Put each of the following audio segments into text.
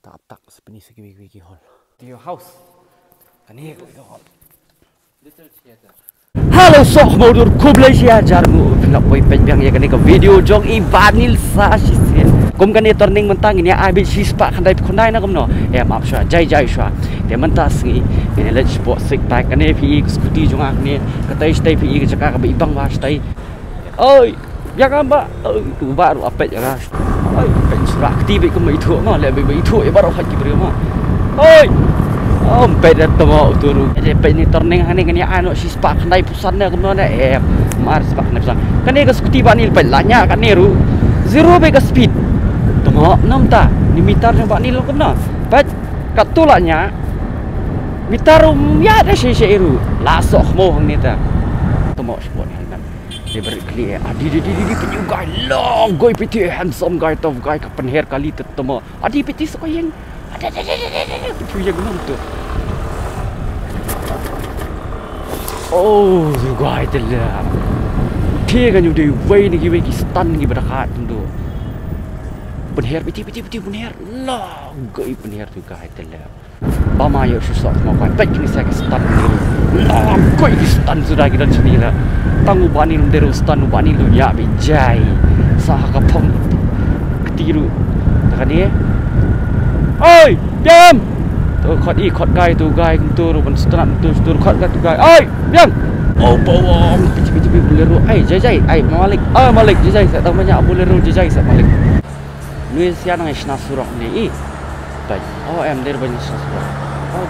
tak sepenuh segi hall. Di your house. Kan ni ke hall. Little theater. Halo sok modur kublasia jarmu nak boy penjang ya kan ke video jong ibanil sa sisen. Kum kan ni turning mentang ini abis sispak kan dai kondai na kum no. Maaf sya jai sya. Dia mentas ni ini let's sport six pack kan ni pi scooty jong ak ni katai stay pi ke cakap ke ibang was stay. Oi, ya kan ba? Tu baru apa ya kan. Oi, pensurak tiba ke mai thu ma le mai thu baru haji beri ma. Oi. Sampai datang mau turun. Jadi ni turning hani kan ya anu si spak nai pusan dah kemana mar spak nai pusan. Kan ni ke skuti banil pelanya kan ni ru zero be ke speed. Tengok nam ta ni mitar yang banil kemana. Pat katulanya mitar ya ada si ru lasok mau ni ta. Tengok sport ni kan. Dia beri clear. Adi punya guy long guy piti handsome guy tough guy kapan hair kali tetemo. Adi piti soyeng. Ada itu yang gunung tu. Oh, juga itu lah. Dia kan jadi way ni stun ni berdekat tu. Penher piti penher lah, gay penher juga itu lah. Bama ya susah mau kan, baik ni saya stun ni. Lah, gay stun sudah kita sini lah. Tangguh bani lu deru stun bani lu ya bijai. Sah kapong ketiru. Tak dia. Oi, diam. Tu khot gai tu rupan setengah tu khot gai tu gai. Oi, diam. Oh, bawang. Pici bolero. Jai. Malik. Malik jai. Saya tahu banyak bolero jai saya Malik. Ni siapa yang isna surah ni? Baik. Dia banyak isna surah.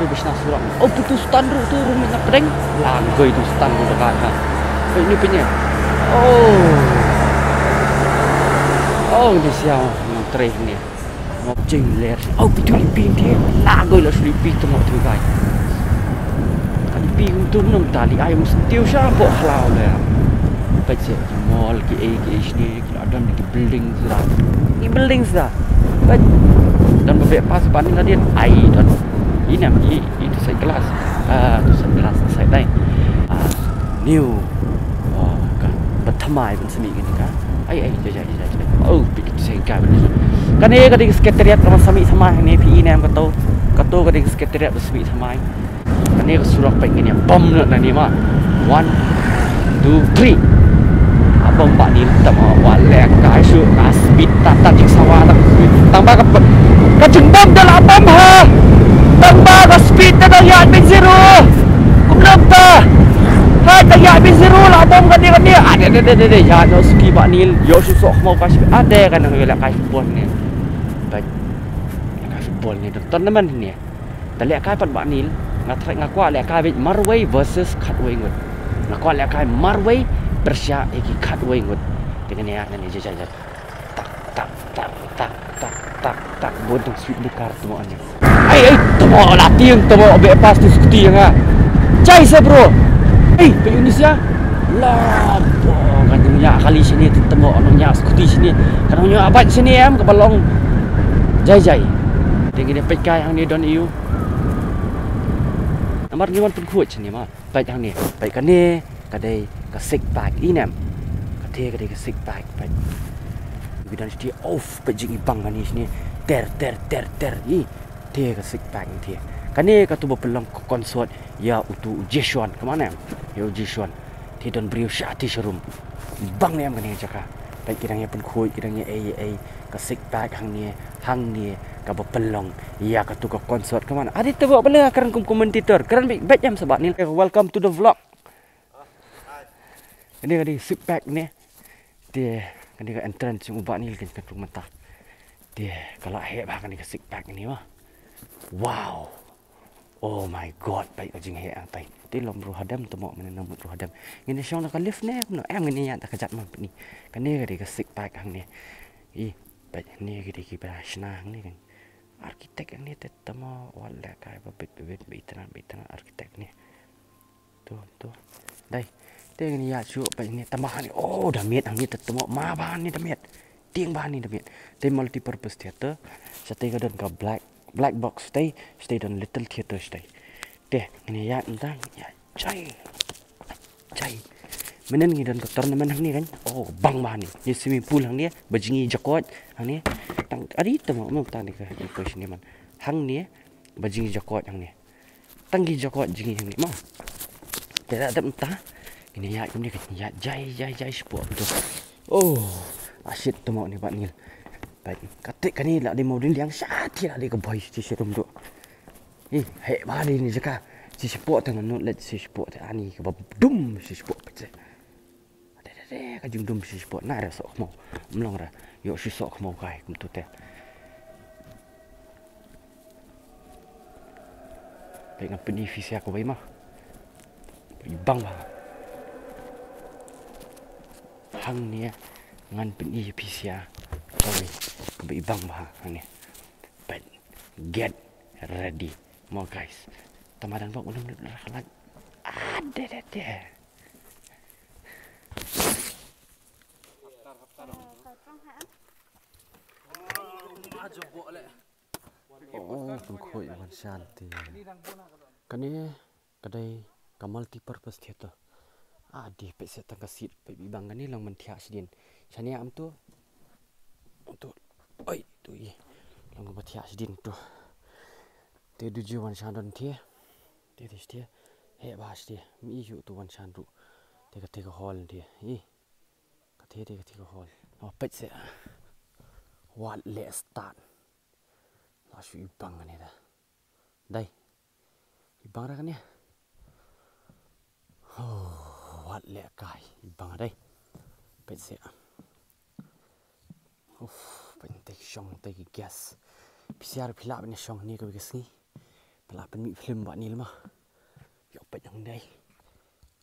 Dia isna surah. Putus stand tu rumah nak pedeng. Langgai tu stand tu dekat. Ini punya. Ni siapa yang terakhir ni? Ngọc trình lẹt betul lipi dia lagu lah lipi tengok tu guys lipi untung nam tali ayam sentiu siapa halau lah baca mall ke ni ada di building sudah ni building sudah dan beberapa pas banding tadi dan ini itu saya kelas saya dah new kan pertama pun semi gini kan jajah pikir saya kan kan ni kadang sekretariat sama ni PE ni am kata kadang sekretariat bersemi sama kan ni surat baik ni bom nak ni mah 1 2 3 abang pak ni tama walek ka isu asbit tata jing sawah tambah ka jembam dalam bom ha tambah ka speed dah ya bin zero kumlam ta hai tak ya bin zero lah bom kan ni ada ya no ski pak ni yo susah mau kasih ada kan nak kasih bom ni bol ni tournament niแต่แลกkai pat bak nil ngakwa lek kai Marway versus Cutway ngut ngakwa lek kai Marway Persia iki Cutway ngut dengan ni jajah tak bodong sweet bekar temo ni temo latihan temo be pas tu skuti nga cai se bro pe Indonesia lah kan nya kali sini temo nya skuti sini kan nya abad sini am ke balong jai dengan dia pekai yang ni don you nomor ni pun kuat ni mah baik yang ni baik kan ni kadai ke six pack inem kadai ke six pack baik bidan dia off pejing ibang kan ni sini ter ni dia ke six pack dia kan ni katu berpeluang ke konsert ya untuk Jeshuan ke mana ya Jeshuan dia don beriu syati serum bang ni am kan ni cakap baik kiranya pun kuat kiranya ke six pack hang ni ka berpeluang ya ka tu ke konsert ke mana ada tebak bela akan komentator keren baik jam sebab ni welcome to the vlog ini kadi six pack ni dia kadi ke entrance ubah ni kan ke mentah dia kalau hebat kan ke six pack ni mah wow oh my god baik jing he baik dia lom ruhadam temo mana namut ruhadam ini syong nak lift ni no ni yang tak kejat man ni kan ni kadi ke six pack hang ni baik ni kadi ki berasnah ni kan arkitek ni tetama wala kai babit bitan arkitek ni tu dai teng ni ya chu baik ni tamah ni damiet hang ni tetama ma bahan ni damiet ting bahan ni damiet te multi purpose theater stay ka don ka black box stay don little theater stay deh ni ya entang ya cai menen ngi don tournament hang ni kan bang bahan ni swimming pool hang ni bajingi jakot hang ni tang ari tamo mo tang ni ka question ni man hang ni bajing jokot hang ni tanggi jokot jing hang ni mo tidak ada entah ini ya ini kan ya jai sport tu oh asyik tamo ni pak ni baik katik kan ni lah di mau yang syati lah di ke boy si serum tu hei bari ni jaka si sport tengah not let si sport ani ke dum si sport baca ka jung dum si sport na ra sok mo mlong ra yo si sok mo kai kum tu te pe ngap ni fi sia ko bai ma bang ba hang ni ngan peni fi sia ko bai bang ba ni but get ready more guys tamadan bak ulum kalat ada oh pengkoi man shanti kani kadai ka multi purpose theater di pe set ka sit pe bang kani lang man thia sidin chania am tu oi tu ye lang ma thia sidin tu te du ji wan shan don thia te dis thia he ba sti mi yu tu wan shan ru te ka hall thia ka te ka hall pe se what let's start Masuk ibang ni dah. Dai. Ibang dah kan ni. Oh, wat lek kai ibang dai. Pet se. Pentek syong te gas. Pisiar pilap ni syong ni ke sini. Pelap mi film bak ni lemah. Yo pet yang dai.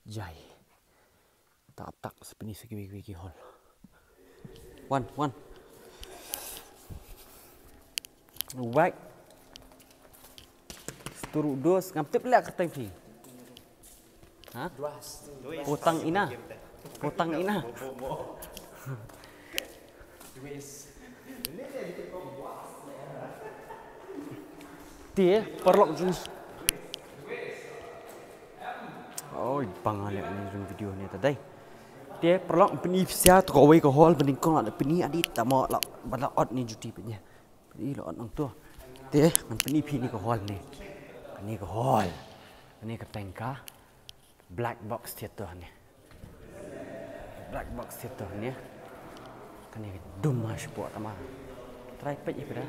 Jai. Tak sepeni segi hall. One. Baik. Turuk dos ngamtip lek kertai pi. Ha? Potang ina. Dia perlok jenis. Oh, bang alek ni video ni tadi. Dia perlok peni sia tu kau ke hall bening kau ada peni adit tak mau lah bala out ni juti punya. Ini lo orang tu, deh, company pi ni ke hall ni ke hall, ni ke tengka, black box theater ni kan ni dum mas buat ama, try pet je pada,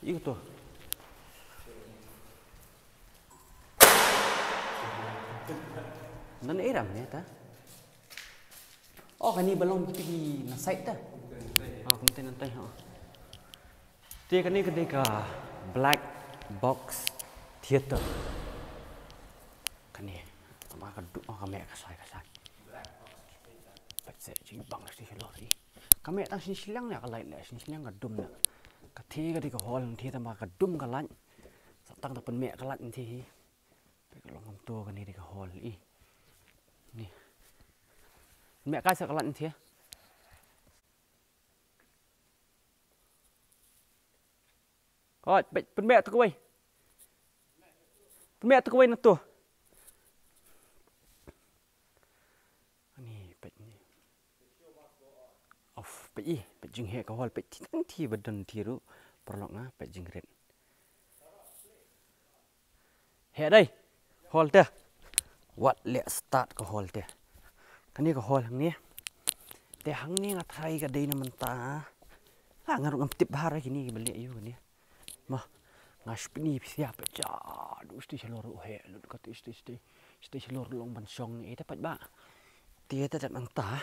itu tu, nan eram ni ta, oh kan ni belum pergi nasait dah. Nanti ha. Dia kan ni ketika black box theater. Kan ni sama kan duk kami kasai. Baca je bang si helor ni. Kami tang sini silang ni kalai le sini silang kadum nak. Kati ketika hall nanti tambah kadum kalan. Satang tak pen mek kalan nanti. Kalau ngam tu kan ni ketika hall ni. Ni. Mek kai sakalan nanti ya. Ôi, bên mẹ tôi quay. Bên mẹ tôi quay nó tu. Ini pet ni. Off, pet i, pet jing he ka hol pet ti badan tiru perlok ngah pet jing red. He đây. Hol teh. What let's start ka hol teh. Kan ni ka hol hang ni. Teh hang ni ngathai ka dei na menta. Ngaruk ngam tip har kini balik yu ni. Mah ngas peni siapa jah du sti selor he lu kat sti selor long ban song ni dapat ba dia tak mentah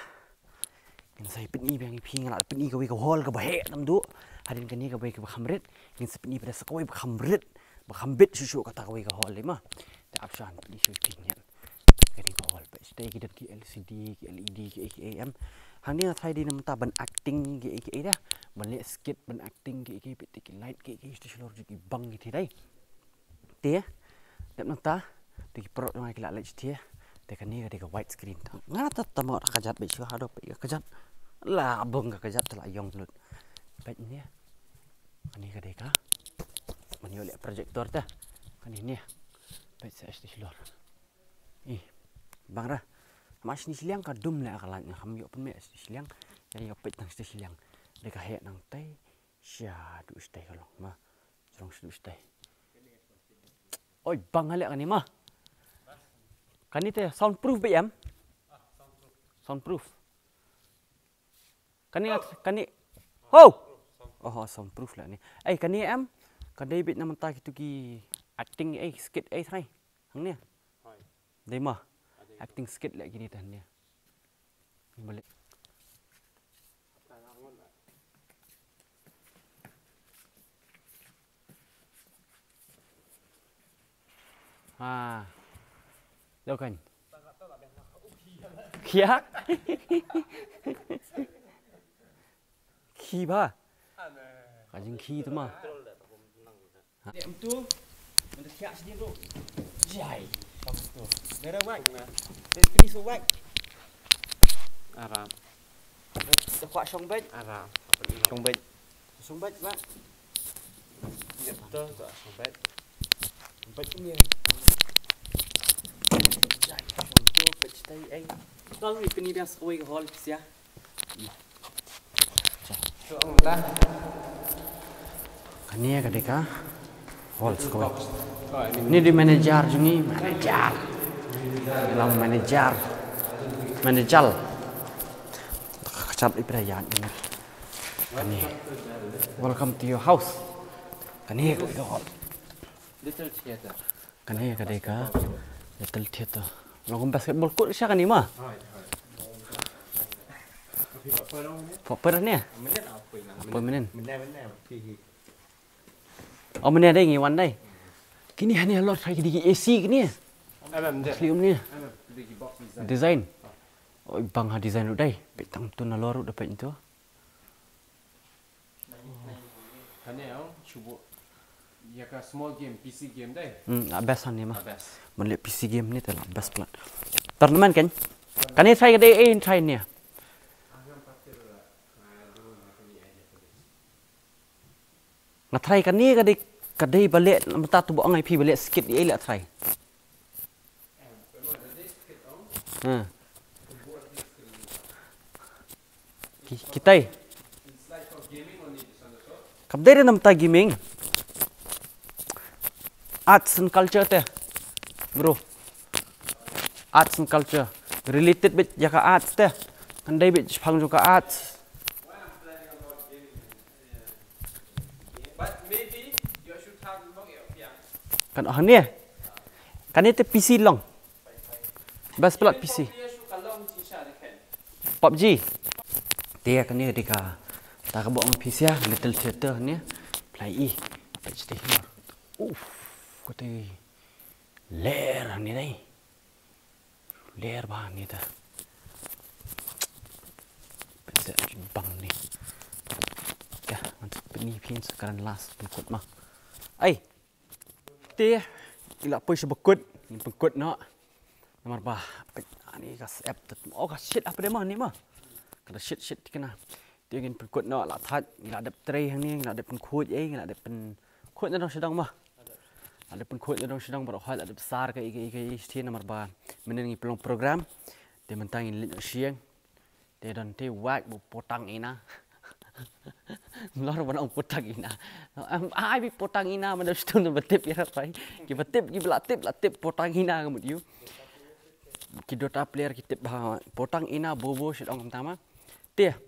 yang saya peni bang pi ngalat peni ka wi ka hol ka ba he nam du hadin kani ka wi ka khamret yang sepeni pada sekoi ba khamret ba khambet susu kata ka wi ka hol le mah tak apsan peni su pinyan kani ka hol ba sti ki ki LCD ki LED ki AM hang ni thai di nam ta ban acting ki dah ban le skit ban acting ki pitik light ki sti selor ki bang ki dai dia dap nam ta ti pro ngai ki la le sti te kan ni ka white screen ngata tamor kajat be shu hado pe kajat la bung ka kajat la yong lut pe ni ani ka deka mani ole projector ta kan ni pe sa sti selor bang ra mas ni silang ka dum la kalan ham yo pen me sti silang jadi yo pe tang sti silang Dekat hek nang tai. Sya du stay kalau mah. Jorong du stay. Oi bang halak kan ni mah. Kan ni teh soundproof be am? Soundproof. Kan ni oh. Oh soundproof lah ni. Kan ni am. Kan David nama tak itu ki acting sikit try. Hang ni. Dai mah. Acting sikit lagi ni tah ni. Boleh. Đâu kan? Kia? Khi ba? Kajing khi tu mah. Em tu, mình kia sini tu. Jai. Merah wak mana? Ini so wak. Aram. Dah kuat song bet. Aram. Song bet. Song bet wak. Ya betul tak song bet. Bet ni. Jai. Song tu bet stay Kalau ni kini dia sekoi ke hall sia. Kania kadeka hall sekoi. Ini di manajer jungi manajer. Dalam manajer. Kecap ibrayat ini. Kani. Welcome to your house. Kani ko hall. Little theater. Kani kadeka little theater. Lagu basketball court siapa kan ni mah? Apa ni? Apa menen? Oh menen ada ngi wan dai. Kini hanya lot saya di AC kini. Slim ni. Design. Oh bang ha design dai. Petang tu na lor dapat itu. Hanya cuba ya ka small game PC game dai. Best ni mah. Melihat PC game ni telah best plat. Tournament kan? Kan ni saya kedai try ni. Nak try kan ni kadai balik mata tu buang IP balik sikit dia elak try. Kita kabdai nam ta gaming. Arts and culture teh. Bro. Arts and culture related bit jaka arts teh. Kandai bit phang juga arts. But maybe you should have long ya. Kan ni. Kan itu PC long. Best plat PC. PUBG. Dia kan ni dekat tak bawa PC ya, little theater ni. Play stay here. Kata ler ni dai. Ler bah ni dah. Bisa bang ni. Ya, nanti ni pin sekarang last pengkut mah. Dia ila poi sebekut, ni pengkut nak. Nomor bah. Ni kas app tu. Oh kas shit apa dia mah ni mah. Kalau shit kena. Dia ingin pengkut nak lah that, ila ada tray hang ni, ila ada pengkut ila ada pengkut nak sedang mah. Ada pengkut nak sedang berhal ada besar ke isti nomor bah. Menengi pelong program. Dia mentang ini siang. Dia dan dia wak bu potang ina. Lor banang potang ina. Ai bi potang ina mana situ nak betip ya pai. Ki betip ki latip potang ina kemudian. Ki dota player kita bah potang ina bobo sedang pertama. Dia.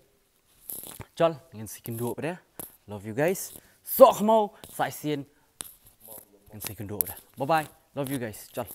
Chol, ngin sikin dua pada. Love you guys. Sok mau sai sien. Ngin sikin dua pada. Bye bye. Love you guys. Chol.